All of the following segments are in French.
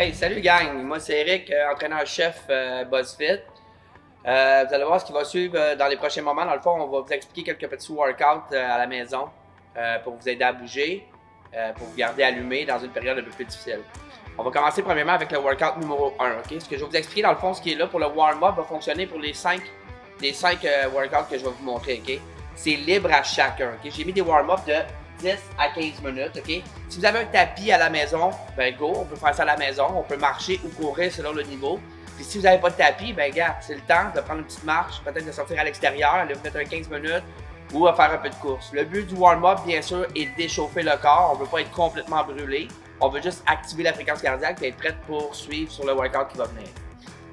Hey, salut gang! Moi c'est Eric, entraîneur-chef BuzzFit. Vous allez voir ce qui va suivre dans les prochains moments. Dans le fond, on va vous expliquer quelques petits workouts à la maison pour vous aider à bouger, pour vous garder allumé dans une période un peu plus difficile. On va commencer premièrement avec le workout numéro 1. Okay? Ce que je vais vous expliquer dans le fond, ce qui est là pour le warm-up va fonctionner pour les 5 workouts que je vais vous montrer. Okay? C'est libre à chacun. Okay? J'ai mis des warm-up de 10 à 15 minutes, ok? Si vous avez un tapis à la maison, ben go, on peut faire ça à la maison, on peut marcher ou courir selon le niveau. Puis si vous n'avez pas de tapis, ben gars, c'est le temps de prendre une petite marche, peut-être de sortir à l'extérieur, aller vous mettre un 15 minutes ou faire un peu de course. Le but du warm-up, bien sûr, est d'échauffer le corps. On ne veut pas être complètement brûlé. On veut juste activer la fréquence cardiaque et être prêt pour suivre sur le workout qui va venir.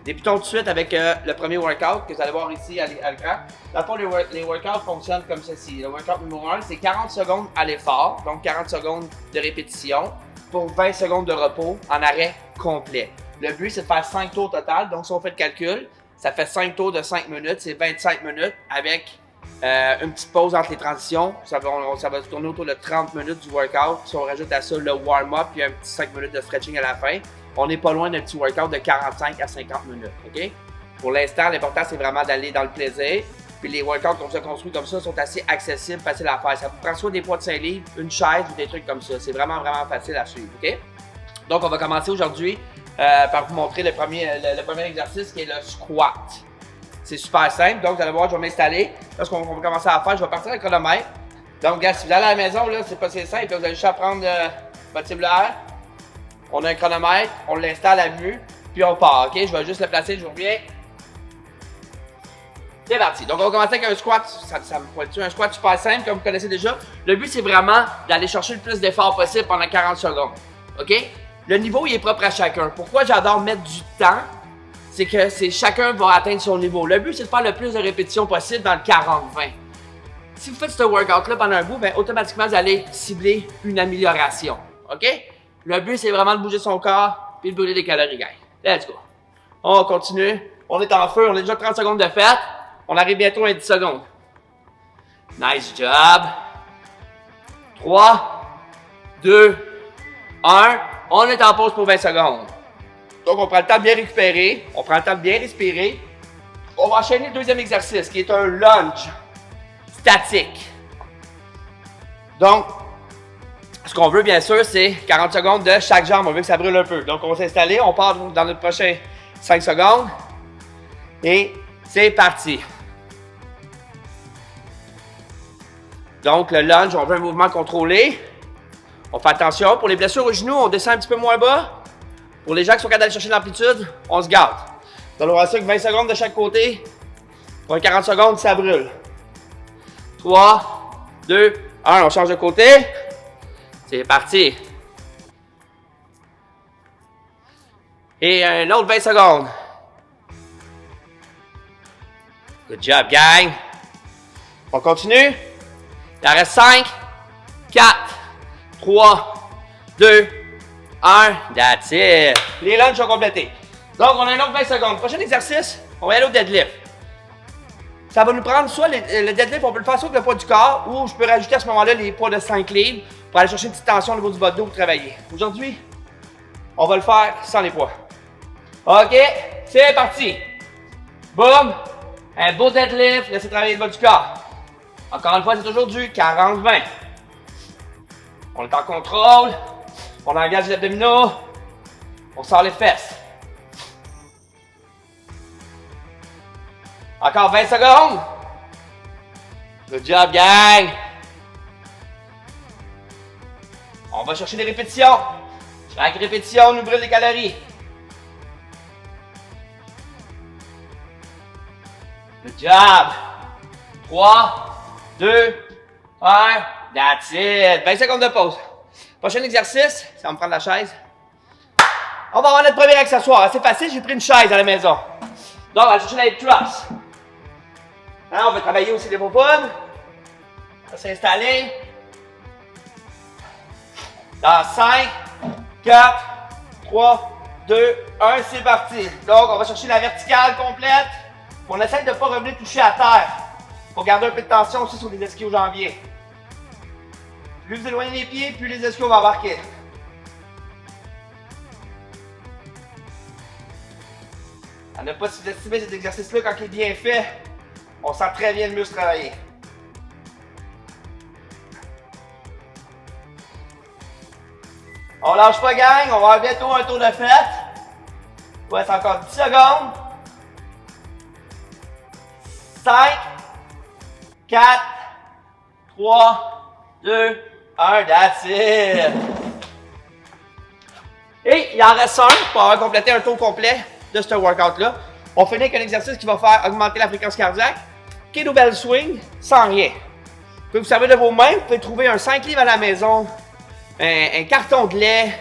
Débutons tout de suite avec le premier workout que vous allez voir ici à l'écran. Dans le fond, les workouts fonctionnent comme ceci. Le workout numéro 1, c'est 40 secondes à l'effort, donc 40 secondes de répétition pour 20 secondes de repos en arrêt complet. Le but, c'est de faire 5 tours total. Donc, si on fait le calcul, ça fait 5 tours de 5 minutes, c'est 25 minutes avec une petite pause entre les transitions. Ça va se tourner autour de 30 minutes du workout. Si on rajoute à ça le warm-up puis un petit 5 minutes de stretching à la fin, on n'est pas loin d'un petit workout de 45 à 50 minutes, ok? Pour l'instant, l'important, c'est vraiment d'aller dans le plaisir. Puis les workouts qu'on se construit comme ça sont assez accessibles, faciles à faire. Ça vous prend soit des poids de 5 livres, une chaise ou des trucs comme ça. C'est vraiment facile à suivre, ok? Donc, on va commencer aujourd'hui par vous montrer le premier exercice qui est le squat. C'est super simple. Donc, vous allez voir, je vais m'installer. Là, ce qu'on va commencer à faire, je vais partir avec le chronomètre. Donc, gars, si vous allez à la maison, là, c'est pas si simple. Là, vous allez juste à prendre votre cellulaire. On a un chronomètre, on l'installe à vue, puis on part, ok? Je vais juste le placer, je vous reviens. C'est parti. Donc, on va commencer avec un squat. Ça me pointe-tu? Un squat super simple, comme vous connaissez déjà. Le but, c'est vraiment d'aller chercher le plus d'efforts possible pendant 40 secondes, ok? Le niveau, il est propre à chacun. Pourquoi j'adore mettre du temps? C'est que chacun va atteindre son niveau. Le but, c'est de faire le plus de répétitions possible dans le 40-20. Si vous faites ce workout-là pendant un bout, ben, automatiquement, vous allez cibler une amélioration, ok? Le but, c'est vraiment de bouger son corps et de brûler des calories, guys. Let's go. On continue. On est en feu. On est déjà 30 secondes de fête. On arrive bientôt à 10 secondes. Nice job. 3, 2, 1. On est en pause pour 20 secondes. Donc, on prend le temps de bien récupérer. On prend le temps de bien respirer. On va enchaîner le deuxième exercice qui est un lunge statique. Donc, ce qu'on veut, bien sûr, c'est 40 secondes de chaque jambe. On veut que ça brûle un peu. Donc, on va s'installer. On part dans notre prochain 5 secondes. Et c'est parti. Donc, le lunge, on veut un mouvement contrôlé. On fait attention. Pour les blessures aux genoux, on descend un petit peu moins bas. Pour les gens qui sont capables d'aller chercher l'amplitude, on se garde. Vous allez voir ça que 20 secondes de chaque côté. Pour 40 secondes, ça brûle. 3, 2, 1. On change de côté. C'est parti. Et un autre 20 secondes. Good job, gang. On continue. Il en reste 5, 4, 3, 2, 1. That's it. Les lunges sont complétés. Donc, on a un autre 20 secondes. Prochain exercice, on va aller au deadlift. Ça va nous prendre soit le deadlift, on peut le faire soit avec le poids du corps, ou je peux rajouter à ce moment-là les poids de 5 livres pour aller chercher une petite tension au niveau du bas de dos pour travailler. Aujourd'hui, on va le faire sans les poids. OK, c'est parti. Boum. Un beau deadlift, laissez travailler le bas du corps. Encore une fois, c'est toujours du 40-20. On est en contrôle. On engage les abdominaux. On sort les fesses. Encore 20 secondes. Good job, gang. On va chercher des répétitions. Chaque répétition nous brûle des calories. Good job. 3, 2, 1. That's it. 20 secondes de pause. Prochain exercice, ça va me prendre la chaise. On va avoir notre premier accessoire. C'est facile, j'ai pris une chaise à la maison. Donc, on va chercher la hip thrust. Hein, on va travailler aussi les popounes. On va s'installer. Dans 5, 4, 3, 2, 1, c'est parti. Donc, on va chercher la verticale complète. On essaie de ne pas revenir toucher à terre. Pour garder un peu de tension aussi sur les ischio-jambiers. Plus vous éloignez les pieds, plus les ischios vont embarquer. À ne pas sous-estimer cet exercice-là quand il est bien fait. On sent très bien le muscle travailler. On lâche pas, gang. On va avoir bientôt un tour de fête. Il reste encore 10 secondes. 5, 4, 3, 2, 1. That's it. Et il en reste un pour avoir complété un tour complet de ce workout-là. On finit avec un exercice qui va faire augmenter la fréquence cardiaque. Kettlebell swing sans rien. Vous pouvez vous servir de vos mains. Vous pouvez trouver un 5 livres à la maison, un carton de lait,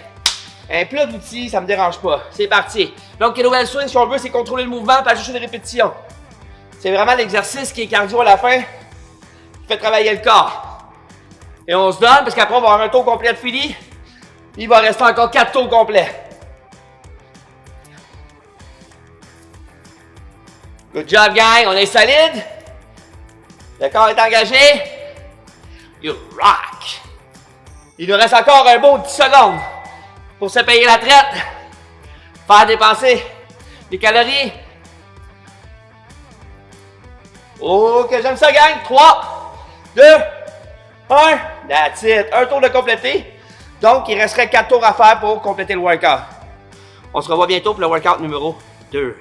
un plat d'outils, ça me dérange pas. C'est parti. Donc, kettlebell swing, si on veut, c'est contrôler le mouvement, pas juste des répétitions. C'est vraiment l'exercice qui est cardio à la fin, qui fait travailler le corps. Et on se donne, parce qu'après, on va avoir un tour complet de fini. Il va rester encore 4 tours complets. Good job, gang. On est solide. Le corps est engagé. You rock. Il nous reste encore un beau 10 secondes pour se payer la traite, faire dépenser des calories. Ok, j'aime ça, gang. 3, 2, 1. That's it. Un tour de complété. Donc, il resterait 4 tours à faire pour compléter le workout. On se revoit bientôt pour le workout numéro 2.